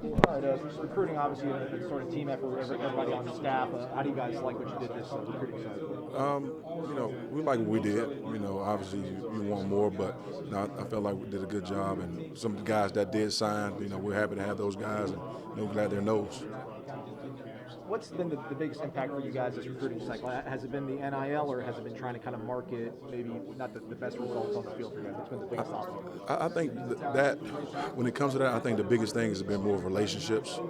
All right, recruiting obviously a sort of team effort with everybody on the staff. How do you guys like what you did this recruiting cycle? We like what we did. Obviously you want more, but I felt like we did a good job. And some of the guys that did sign, we're happy to have those guys, and glad they're Noles. What's been the biggest impact for you guys this recruiting cycle? Has it been the NIL or has it been trying to kind of market maybe not the best results on the field for you guys? What's been the biggest obstacle? I think that when it comes to that, I think the biggest thing has been more of relationships.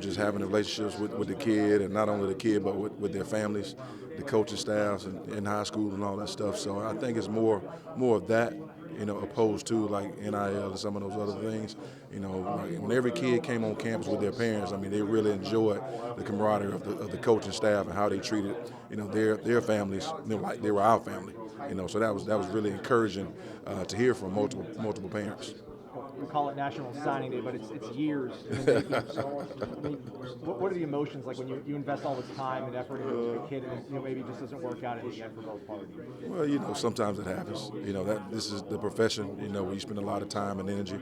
Just having relationships with the kid, and not only the kid, but with their families, the coaching staffs, and in high school and all that stuff. So I think it's more of that. Opposed to like NIL and some of those other things. Like when every kid came on campus with their parents, I mean, they really enjoyed the camaraderie of the coaching staff and how they treated, their families, like they were our family. So that was really encouraging to hear from multiple parents. We call it National Signing Day, but it's years in the making. I mean, what are the emotions like when you invest all this time and effort into a kid and maybe it just doesn't work out at the end for both parties? Well, sometimes it happens. That this is the profession. Where you spend a lot of time and energy.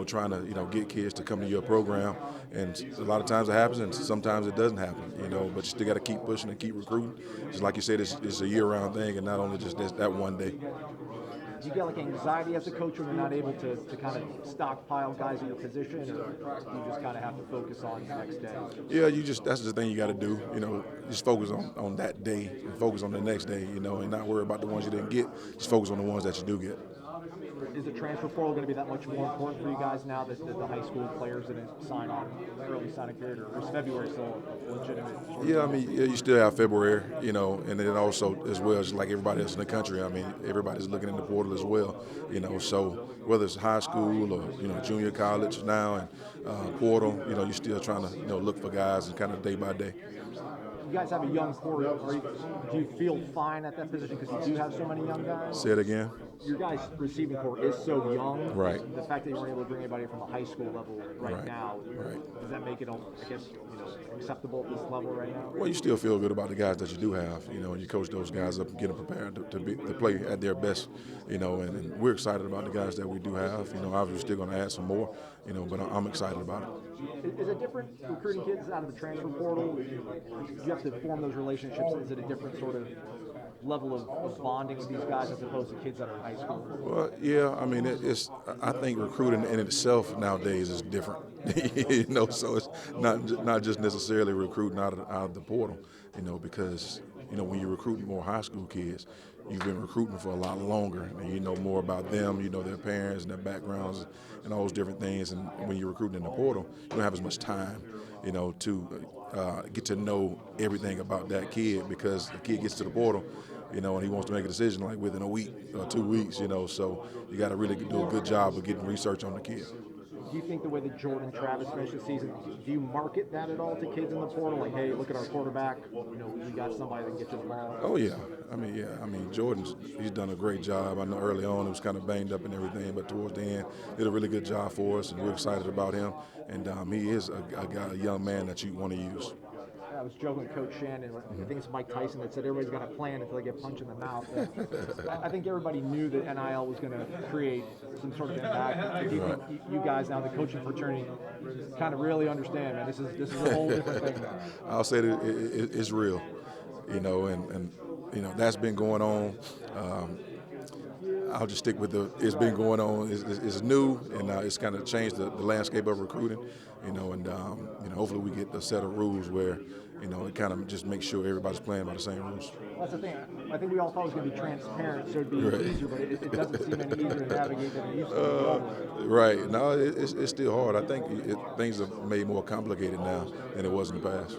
Trying to get kids to come to your program, and a lot of times it happens, and sometimes it doesn't happen. But you still got to keep pushing and keep recruiting. Just like you said, it's a year-round thing, and not only just that one day. Do you get like anxiety as a coach when you're not able to kind of stockpile guys in your position, or do you just kind of have to focus on the next day? Yeah, that's the thing you got to do. Just focus on that day and focus on the next day. And not worry about the ones you didn't get. Just focus on the ones that you do get. Is the transfer portal going to be that much more important for you guys now that the high school players didn't sign on early signing period, or is February still legitimate? Yeah, I mean, you still have February, and then also as well, just like everybody else in the country. I mean, everybody's looking in the portal as well, So whether it's high school or junior college now and portal, you're still trying to look for guys and kind of day by day. You guys have a young core. Do you feel fine at that position because you do have so many young guys? Say it again. Your guys' receiving core is so young. Right. The fact that you weren't able to bring anybody from a high school level right now, does that make it, I guess, acceptable at this level right now? Well, you still feel good about the guys that you do have, and you coach those guys up and get them prepared to play at their best, and we're excited about the guys that we do have. Obviously we're still going to add some more, but I'm excited about it. Is it different recruiting kids out of the transfer portal? Do you have to form those relationships? Is it a different sort of level of bonding with these guys as opposed to kids that are in high school? Well, yeah, I mean, I think recruiting in itself nowadays is different, so it's not just necessarily recruiting out of the portal, because, when you're recruiting more high school kids, you've been recruiting for a lot longer, and you know more about them, their parents and their backgrounds and all those different things, and when you're recruiting in the portal, you don't have as much time, to get to know everything about that kid, because the kid gets to the portal, and he wants to make a decision like within a week or 2 weeks, so you got to really do a good job of getting research on the kid. Do you think the way that Jordan Travis finished the season, do you market that at all to kids in the portal? Like, hey, look at our quarterback. We got somebody that can get you the ball. Oh yeah, I mean he's done a great job. I know early on he was kind of banged up and everything, but towards the end did a really good job for us, and we're excited about him. And he is a young man that you want to use. I was joking with Coach Shannon. I think it's Mike Tyson that said everybody's got a plan until they get punched in the mouth. I think everybody knew that NIL was going to create some sort of impact. Do you think you guys now, the coaching fraternity, kind of really understand, man? This is a whole different thing now. I'll say that it's real, and that's been going on. I'll just stick with it's been going on. It's new, and it's kind of changed the landscape of recruiting, and hopefully we get a set of rules where, it kind of just makes sure everybody's playing by the same rules. Well, that's the thing. I think we all thought it was going to be transparent, so it'd be easier, but it doesn't seem any easier to navigate than it used to be. Right. No, it's still hard. I think things are made more complicated now than it was in the past.